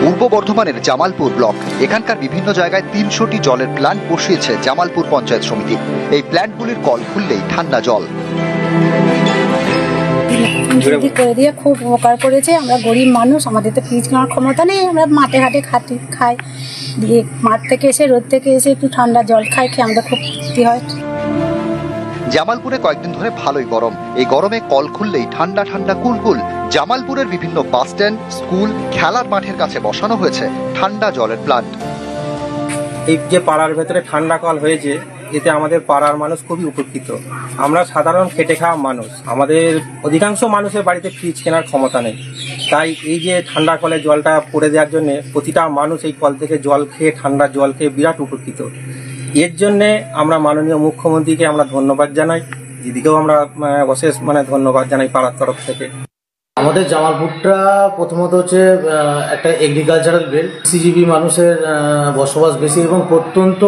পূর্ব বর্ধমানের জামালপুর ব্লক, এখানকার বিভিন্ন জায়গায় 300টি জলের প্ল্যান্ট বসিয়েছে জামালপুর পঞ্চায়েত সমিতি। এই প্ল্যান্টগুলির কল খুললেই ঠান্ডা জল। করে দিয়ে খুব উপকার করেছে। আমরা গরিব মানুষ, আমাদের তো ফ্রিজ কেনার ক্ষমতা নেই, আমরা মাঠে ঘাটে খাই, দিয়ে মাঠ থেকে এসে রোদ থেকে এসে একটু ঠান্ডা জল খাই, খেয়ে আমাদের খুব ক্ষতি হয়। জামালপুরে কয়েকদিন ধরে ভালোই গরম, এই গরমে কল খুললেই ঠান্ডা ঠান্ডা কুলকুল। জামালপুরের বিভিন্ন বাস স্ট্যান্ড, স্কুল, খেলার মাঠের কাছে বসানো হয়েছে ঠান্ডা জলের প্ল্যান্ট। এই যে পাড়ার ভেতরে ঠান্ডা কল হয়েছে, এতে আমাদের পাড়ার মানুষ খুবই উপকৃত। আমরা সাধারণ খেটে খাওয়া মানুষ, আমাদের অধিকাংশ মানুষের বাড়িতে ফ্রিজ কেনার ক্ষমতা নেই, তাই এই যে ঠান্ডা কলে জলটা পড়ে দেওয়ার জন্য প্রতিটা মানুষ এই কল থেকে জল খেয়ে, ঠান্ডা জল খেয়ে বিরাট উপকৃত। এর জন্যে আমরা মাননীয় মুখ্যমন্ত্রীকে আমরা ধন্যবাদ জানাই, দিদিকেও আমরা অশেষ ধন্যবাদ জানাই পাড়ার তরফ থেকে। আমাদের জামালপুরটা প্রথমত হচ্ছে একটা এগ্রিকালচারাল বেল্ট, সিজিবি মানুষের বসবাস বেশি এবং প্রত্যন্ত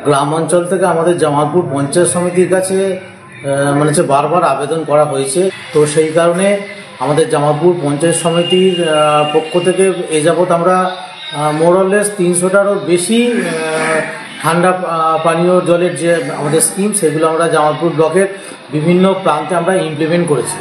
গ্রাম অঞ্চল থেকে আমাদের জামালপুর পঞ্চায়েত সমিতির কাছে বারবার আবেদন করা হয়েছে। তো সেই কারণে আমাদের জামালপুর পঞ্চায়েত সমিতির পক্ষ থেকে এ যাবৎ আমরা মোরলেস 300টারও বেশি ঠান্ডা পানীয় জলের যে আমাদের স্কিম, সেগুলো আমরা জামালপুর ব্লকের বিভিন্ন প্রান্তে আমরা ইমপ্লিমেন্ট করেছি।